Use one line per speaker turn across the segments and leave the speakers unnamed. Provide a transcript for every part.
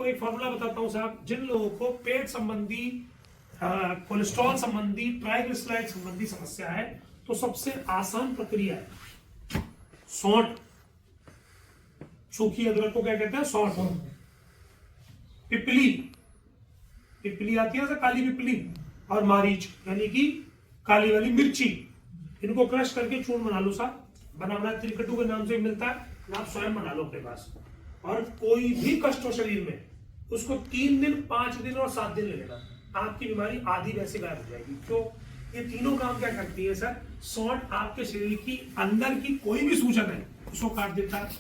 आपको एक फॉर्मूला बताता हूं साहब, जिन लोगों को पेट संबंधी, कोलेस्ट्रॉल संबंधी, ट्राइग्लिसराइड संबंधी समस्या है, तो सबसे आसान प्रक्रिया है सौंठ। सूखी अदरक को क्या कहते हैं? सौंठ। पिपली, पिपली आती है ना काली पिपली, और मारीच यानी कि काली वाली मिर्ची, इनको क्रश करके चूर्ण बना लो साहब। बनाना त्रिकटू के नाम से मिलता है, आप स्वयं बना लो अपने पास। और कोई भी कष्ट हो शरीर में, उसको 3 दिन, 5 दिन और 7 दिन ले लेना, आपकी बीमारी आधी वैसे गायब हो जाएगी। क्यों? ये तीनों काम क्या करती है सर? सौंठ आपके शरीर की अंदर की कोई भी सूजन है उसको काट देता है,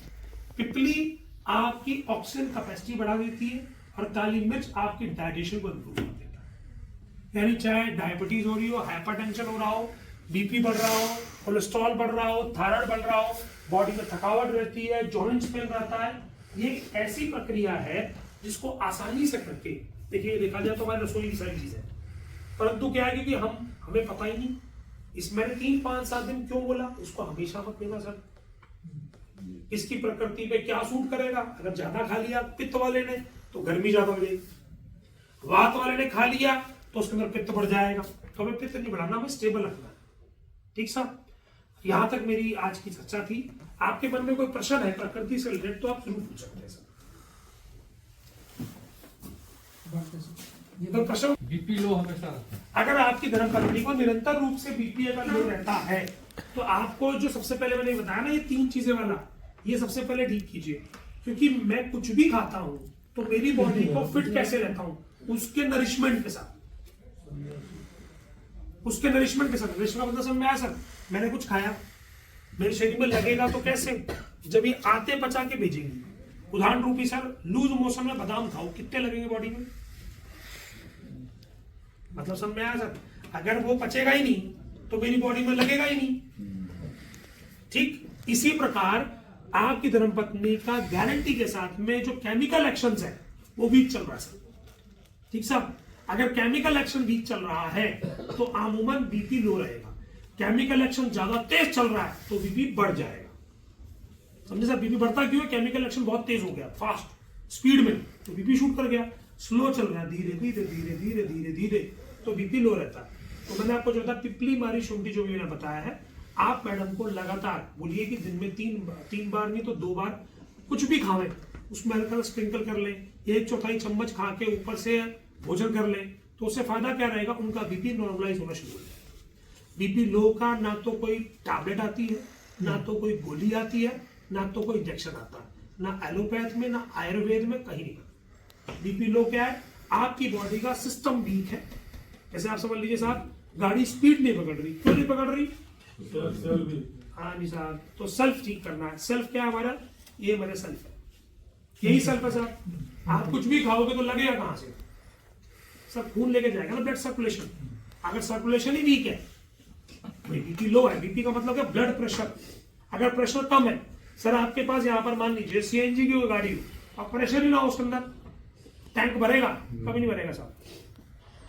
पिपली आपकी ऑक्सीजन कैपेसिटी बढ़ा देती है, और काली मिर्च आपकी डाइजेशन को इंप्रूव कर देता है। यानी चाहे डायबिटीज हो रही हो, हाइपरटेंशन हो रहा हो, बीपी बढ़ रहा हो, कोलेस्ट्रॉल बढ़ रहा हो, थायराइड बढ़ रहा हो, बॉडी में थकावट रहती है, जॉइंट्स पेन रहता है, ये एक ऐसी प्रक्रिया है जिसको आसानी से करके, देखिए देखा जाए तो हमारी रसोई की सारी चीज है, परंतु क्या है कि हमें पता ही नहीं। इस मैंने 3, 5, 7 दिन क्यों बोला? उसको हमेशा मत लेना सर। इसकी प्रकृति पे क्या सूट करेगा? अगर ज्यादा खा लिया पित्त वाले ने तो गर्मी ज्यादा हो जाएगी, वात वाले ने खा लिया तो उसके अंदर पित्त बढ़ जाएगा। तो हमें पित्त नहीं बढ़ाना, हमें स्टेबल रखना है। ठीक साहब, यहां तक मेरी आज की चर्चा थी। आपके मन में कोई प्रश्न है प्रकृति से रिलेटेड तो आप जरूर पूछ सकते हैं सर। ये तो प्रश्न,
बीपी लो हमेशा,
अगर आपकी धर्मपत्नी को निरंतर रूप से बीपी अगर लो रहता है, तो आपको जो सबसे पहले मैंने बताया ना, ये 3 चीजें वाला, ये सबसे पहले ठीक कीजिए। क्योंकि मैं कुछ भी खाता हूं तो मेरी बॉडी को फिट कैसे रहता हूं? उसके नरिशमेंट के साथ, उसके नरिशमेंट के साथ। नरिशमेंट मतलब समझ में आया सर? मैंने कुछ खाया, मेरे शरीर में लगेगा तो कैसे? जब ये आते पचा के भेजेंगी। उदाहरण रूपी सर, लूज मोशन में बादाम खाओ, कितने लगेंगे बॉडी में? मतलब समझ में आया सर? अगर वो पचेगा ही नहीं तो मेरी बॉडी में लगेगा ही नहीं। ठीक इसी प्रकार आपकी धर्मपत्नी का गारंटी के साथ में जो केमिकल एक्शंस है वो वीक चल रहा है सर। ठीक साहब, अगर केमिकल एक्शन वीक चल रहा है तो अमूमन बीपी लो रहेगा। केमिकल एक्शन ज्यादा तेज चल रहा है तो बीपी बढ़ जाएगा। समझे सर? बीपी बढ़ता क्यों है? केमिकल एक्शन बहुत तेज हो गया, फास्ट स्पीड में, तो बीपी शूट कर गया। स्लो चल रहा है, धीरे धीरे धीरे धीरे धीरे धीरे, तो बीपी लो रहता है। तो मैंने आपको जो था पिपली, मारी, शुंठी जो मैंने बताया है, आप मैडम को लगातार बोलिए कि दिन में 3 बार नहीं तो 2 बार कुछ भी खावें, उसमें हल्का स्प्रिंकल कर लें, 1/4 चम्मच खा के ऊपर से भोजन कर लें, तो उससे फायदा क्या रहेगा? उनका बीपी नॉर्मलाइज होना शुरू हो जाएगा। बीपी लो का ना तो कोई टैबलेट आती है, ना तो कोई गोली आती है, ना तो कोई इंजेक्शन आता है, ना एलोपैथ में ना आयुर्वेद में, कहीं नहीं। बीपी लो क्या है? आपकी बॉडी का सिस्टम वीक है। जैसे आप समझ लीजिए साहब, गाड़ी स्पीड नहीं पकड़ रही, क्यों नहीं पकड़ रही? हाँ नहीं साहब, तो सेल्फ ठीक करना है। सेल्फ क्या है हमारा? ये हमारे सेल्फ है, यही सेल्फ है सर। आप कुछ भी खाओगे तो लगेगा कहां से? सर खून लेके जाएगा ना, ब्लड सर्कुलेशन। अगर सर्कुलेशन ही वीक है, बीपी लो है। बीपी का मतलब है ब्लड प्रेशर। अगर प्रेशर कम है सर, आपके पास यहाँ पर मान लीजिए सीएनजी की गाड़ी हो और प्रेशर ही ना हो उसके अंदर, टैंक भरेगा? कभी नहीं भरेगा साहब।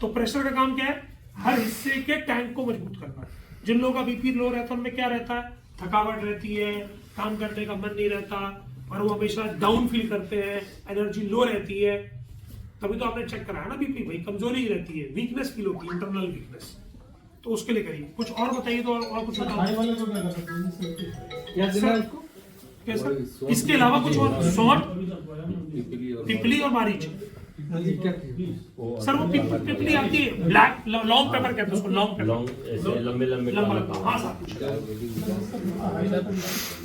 तो प्रेशर का काम क्या है? हर हिस्से के टैंक को मजबूत करना। जिन लोगों का बीपी लो रहता है उनमें क्या रहता है? थकावट रहती है, काम करने का मन नहीं रहता, और वो हमेशा डाउन फील करते हैं, एनर्जी लो रहती है। तभी तो आपने चेक कराया ना बीपी, भाई कमजोरी रहती है, वीकनेस फील होती है, इंटरनल वीकनेस। तो उसके लिए करिए। कुछ और बताइए तो, और कुछ बताओ। इसके अलावा कुछ और? सौंठ, पिपली और मारीच। सर वो पिपली आती है, ब्लैक लॉन्ग पेपर कहते हैं उसको, लॉन्ग पेपर,
लंबे लंबे
लंबा। हाँ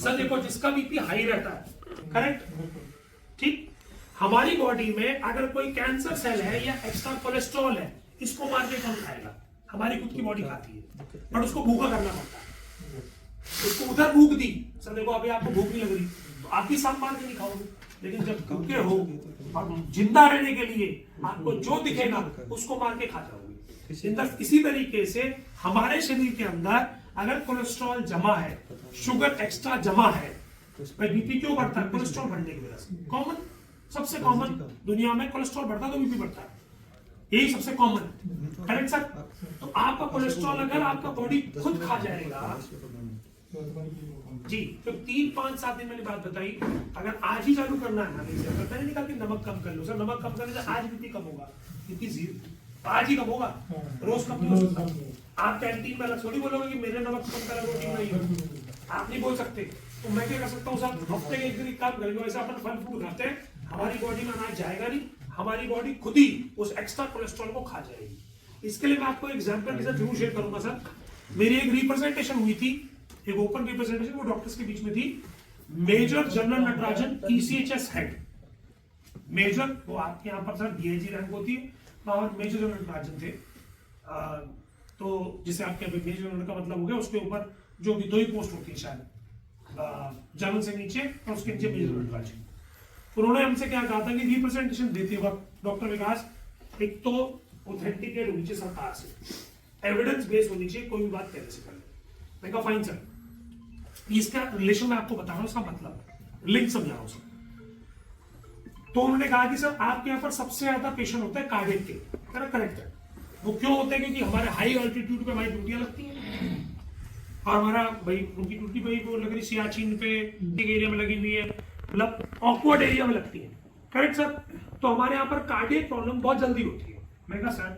सर देखो, जिसका बीपी हाई रहता है, करेक्ट, ठीक, हमारी बॉडी में अगर कोई कैंसर सेल है या एक्स्ट्रा कोलेस्ट्रॉल है, इसको मार के कौन खाएगा? हमारी खुद की बॉडी खाती है, पर उसको भूखा करना पड़ता है। उसको उधर भूख दी, सर देखो अभी आपको भूख नहीं लग रही तो आप ही सांप मार के नहीं खाओगे, लेकिन जब भूखे हो और जिंदा रहने के लिए आपको जो दिखेगा उसको मार के खा जाओगे। इसी तरीके से हमारे शरीर के अंदर अगर कोलेस्ट्रॉल जमा है, शुगर एक्स्ट्रा जमा है, भाई बीपी क्यों बढ़ता है? कोलेस्ट्रॉल बढ़ने की वजह से। कॉमन, सबसे कॉमन दुनिया में कोलेस्ट्रॉल बढ़ता तो बीपी बढ़ता है, यही सबसे कॉमन, करेक्ट सर? तो आपका कोलेस्ट्रॉल अगर आपका बॉडी खुद खा जाएगा जी। तो 3-5-7 दिन मैंने बात बताई, अगर आज ही चालू करना है ना, मैंने निकाल के नमक कम कर लो सर, नमक कम करने से आज कितनी कम होगा, कितनी 0, आज ही कम होगा, रोज कम नहीं हो सकता। आप कैंटीन में अलग थोड़ी बोलोगे कि मेरे नमक कम करा, रोटी नहीं, आप नहीं बोल सकते। तो मैं क्या कर सकता हूँ सर, हफ्ते के एक दिन काम करेंगे, वैसे अपन फल फ्रूट खाते हैं, हमारी बॉडी में अनाज जाएगा नहीं, हमारी बॉडी खुद ही उस एक्स्ट्रा कोलेस्ट्रॉल को खा जाएगी। इसके लिए मैं आपको एग्जांपल के साथ जरूर शेयर करूंगा सर। मेरी एक रिप्रेजेंटेशन हुई थी, एक ओपन रिप्रेजेंटेशन, वो डॉक्टर्स के बीच में थी। Major general Natarajan ECHS head, major वो आपके यहाँ पर सर DIG रैंक होती है, और मेजर जनरल नटराजन थे। तो जिसे आपके मेजर जनरल का मतलब हो गया, उसके ऊपर जो भी 2 ही पोस्ट होती है शायद, जनरल से नीचे और उसके नीचे मेजर जनरल नटराजन। उन्होंने हमसे क्या कहा था कि रिप्रेजेंटेशन देते वक्त डॉक्टर विकास, एक तो ऑथेंटिकेट होनी चाहिए सरकार से, एविडेंस बेस्ड होनी चाहिए, कोई भी बात कहने से पहले। मैं कहा फाइन सर, इसका रिलेशन मैं आपको बता रहा हूँ, इसका मतलब लिंक समझा रहा हूँ सर। तो उन्होंने कहा कि सर आपके यहाँ पर सबसे ज्यादा पेशेंट होता है कार्डियक के, करेक्ट है। वो क्यों होते हैं, क्योंकि हमारे हाई ऑल्टीट्यूड पे हमारी ड्यूटियां लगती हैं, और हमारा भाई उनकी ड्यूटी भाई वो लग रही सियाचिन पे एरिया में लगी हुई है, मतलब ऑकवर्ड एरिया में लगती है, करेक्ट सर। तो हमारे यहाँ पर कार्डियक प्रॉब्लम बहुत जल्दी होती है। मैं कहा सर,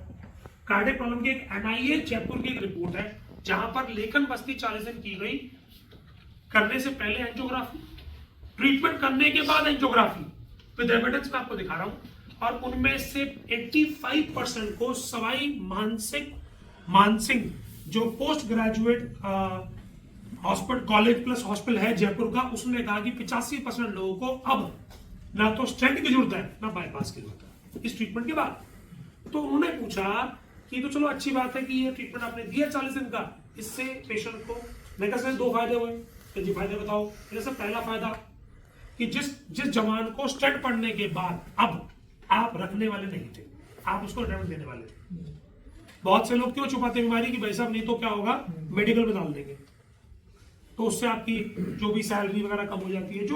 कार्डियक प्रॉब्लम की एक NIA जयपुर की एक रिपोर्ट है, जहां पर लेखन बस्ती 40 दिन की गई, करने से पहले एंजियोग्राफी, ट्रीटमेंट करने के बाद एंजियोग्राफी, विद एविडेंस मैं आपको दिखा रहा हूं। और उनमें से 85% को सवाई मानसिंह जो post graduate hospital, college plus hospital है जयपुर का, उसने कहा कि 85% लोगों को अब ना तो स्टेंट की जरूरत है ना बाईपास की जरूरत है इस ट्रीटमेंट के बाद। तो उन्होंने पूछा कि तो चलो अच्छी बात है कि ये ट्रीटमेंट आपने दिया 40 दिन का, इससे पेशेंट को, मैं कहा 2 फायदे हुए। तो जी फायदे बताओ। जैसे पहला फायदा कि जिस जवान को स्टेंट पड़ने के बाद अब आप रखने वाले नहीं थे, आप उसको रिटायरमेंट देने वाले थे। बहुत से लोग क्यों छुपाते बीमारी की, भाई साहब नहीं तो क्या होगा, मेडिकल में डाल देंगे, तो उससे आपकी जो भी सैलरी वगैरह कम हो जाती है। जो